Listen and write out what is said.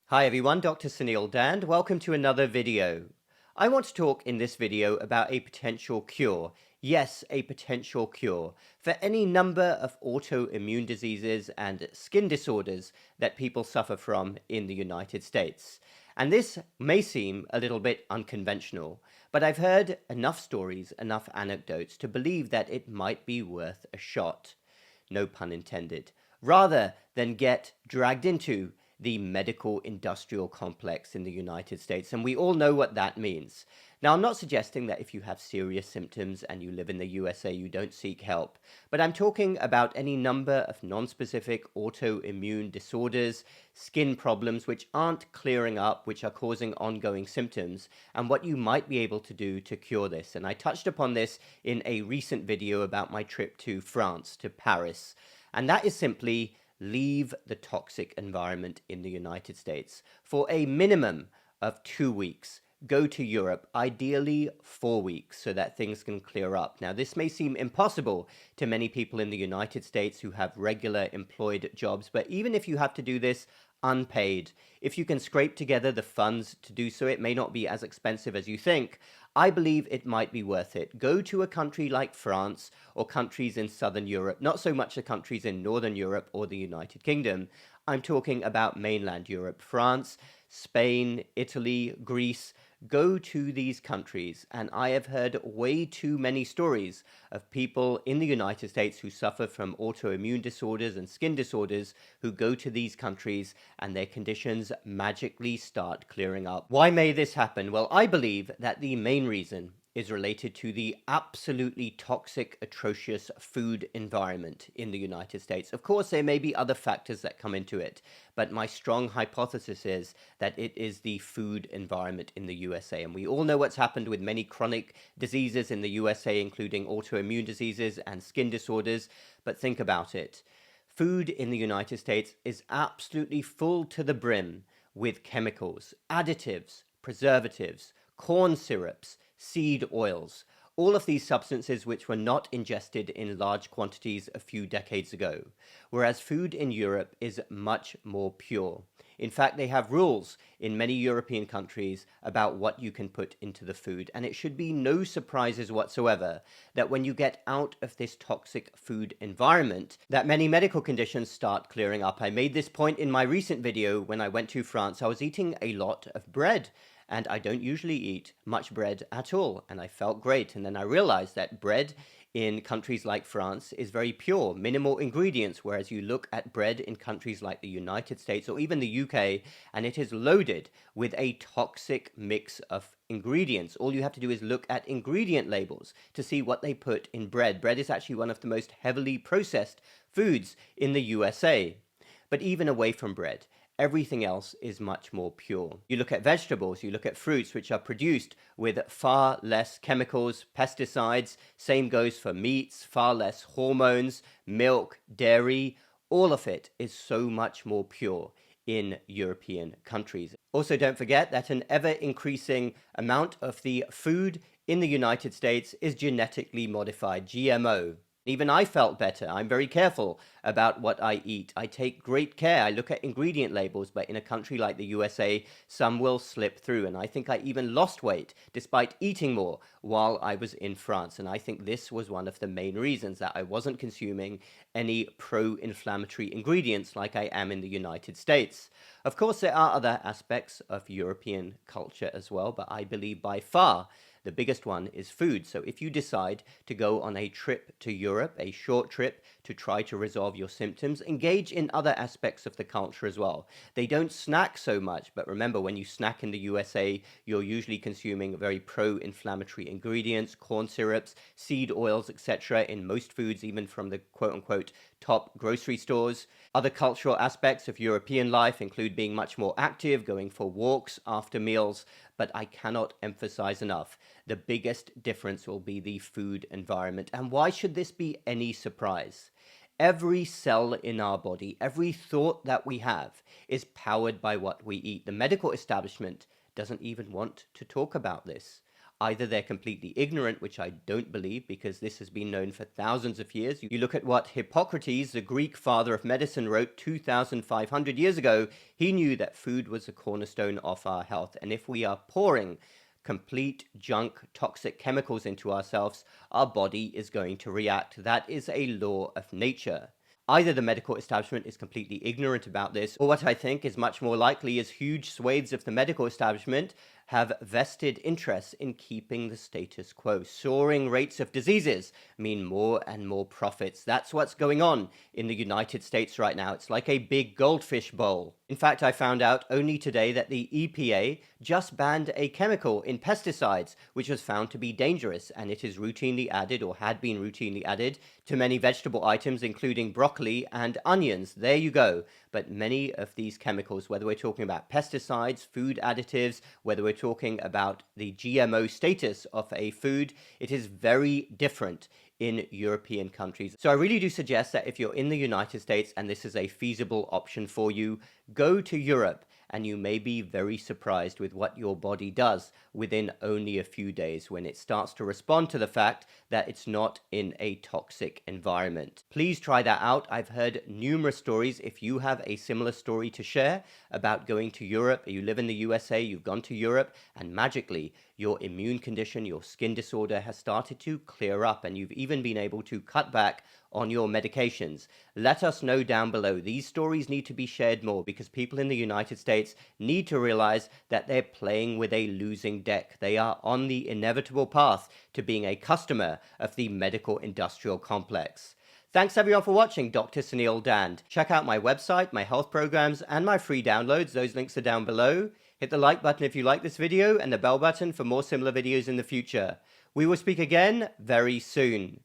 Hi everyone, Dr. Suneel Dhand. Welcome to another video. I want to talk in this video about a potential cure. Yes, a potential cure for any number of autoimmune diseases and skin disorders that people suffer from in the United States. And this may seem a little bit unconventional, but I've heard enough stories, enough anecdotes to believe that it might be worth a shot. No pun intended. Rather than get dragged into the medical industrial complex in the United States. And we all know what that means. Now, I'm not suggesting that if you have serious symptoms and you live in the USA, you don't seek help. But I'm talking about any number of non-specific autoimmune disorders, skin problems which aren't clearing up, which are causing ongoing symptoms, and what you might be able to do to cure this. And I touched upon this in a recent video about my trip to France, to Paris. And that is simply leave the toxic environment in the United States for a minimum of 2 weeks. Go to Europe, ideally 4 weeks, so that things can clear up. Now, this may seem impossible to many people in the United States who have regular employed jobs, but even if you have to do this unpaid, if you can scrape together the funds to do so, it may not be as expensive as you think. I believe it might be worth it. Go to a country like France or countries in Southern Europe, not so much the countries in Northern Europe or the United Kingdom. I'm talking about mainland Europe, France, Spain, Italy, Greece. Go to these countries, and I have heard way too many stories of people in the United States who suffer from autoimmune disorders and skin disorders who go to these countries and their conditions magically start clearing up. Why may this happen? Well, I believe that the main reason is related to the absolutely toxic, atrocious food environment in the United States. Of course, there may be other factors that come into it, but my strong hypothesis is that it is the food environment in the USA. And we all know what's happened with many chronic diseases in the USA, including autoimmune diseases and skin disorders. But think about it. Food in the United States is absolutely full to the brim with chemicals, additives, preservatives, corn syrups, seed oils, all of these substances which were not ingested in large quantities a few decades ago, whereas food in Europe is much more pure. In fact, they have rules in many European countries about what you can put into the food, and it should be no surprises whatsoever that when you get out of this toxic food environment, that many medical conditions start clearing up. I made this point in my recent video when I went to France. I was eating a lot of bread, and I don't usually eat much bread at all, and I felt great. And then I realized that bread in countries like France is very pure, minimal ingredients, whereas you look at bread in countries like the United States or even the UK, and it is loaded with a toxic mix of ingredients. All you have to do is look at ingredient labels to see what they put in bread. Bread is actually one of the most heavily processed foods in the USA. But even away from bread, everything else is much more pure. You look at vegetables, you look at fruits which are produced with far less chemicals, pesticides. Same goes for meats, far less hormones, milk, dairy. All of it is so much more pure in European countries. Also, don't forget that an ever-increasing amount of the food in the United States is genetically modified, GMO. Even I felt better. I'm very careful about what I eat. I take great care. I look at ingredient labels, but in a country like the USA, some will slip through. And I think I even lost weight despite eating more while I was in France. And I think this was one of the main reasons that I wasn't consuming any pro-inflammatory ingredients like I am in the United States. Of course, there are other aspects of European culture as well, but I believe by far the biggest one is food. So if you decide to go on a trip to Europe, a short trip to try to resolve your symptoms, engage in other aspects of the culture as well. They don't snack so much, but remember, when you snack in the USA, you're usually consuming very pro-inflammatory ingredients, corn syrups, seed oils, etc. in most foods, even from the quote-unquote top grocery stores. Other cultural aspects of European life include being much more active, going for walks after meals, but I cannot emphasize enough, the biggest difference will be the food environment. And why should this be any surprise? Every cell in our body, every thought that we have is powered by what we eat. The medical establishment doesn't even want to talk about this. Either they're completely ignorant, which I don't believe because this has been known for thousands of years. You look at what Hippocrates, the Greek father of medicine, wrote 2,500 years ago. He knew that food was the cornerstone of our health. And if we are pouring complete junk, toxic chemicals into ourselves, our body is going to react. That is a law of nature. Either the medical establishment is completely ignorant about this, or what I think is much more likely is huge swathes of the medical establishment have vested interests in keeping the status quo. Soaring rates of diseases mean more and more profits. That's what's going on in the United States right now. It's like a big goldfish bowl. In fact, I found out only today that the EPA just banned a chemical in pesticides, which was found to be dangerous, and it is routinely added, or had been routinely added, to many vegetable items, including broccoli and onions. There you go. But many of these chemicals, whether we're talking about pesticides, food additives, whether we're talking about the GMO status of a food, it is very different in European countries. So I really do suggest that if you're in the United States and this is a feasible option for you, go to Europe, and you may be very surprised with what your body does within only a few days when it starts to respond to the fact that it's not in a toxic environment. Please try that out. I've heard numerous stories. If you have a similar story to share about going to Europe, you live in the USA, you've gone to Europe, and magically your immune condition, your skin disorder has started to clear up, and you've even been able to cut back on your medications. Let us know down below. These stories need to be shared more because people in the United States need to realize that they're playing with a losing deck. They are on the inevitable path to being a customer of the medical industrial complex. Thanks everyone for watching. Dr. Suneel Dhand. Check out my website, my health programs, and my free downloads. Those links are down below. Hit the like button if you like this video and the bell button for more similar videos in the future. We will speak again very soon.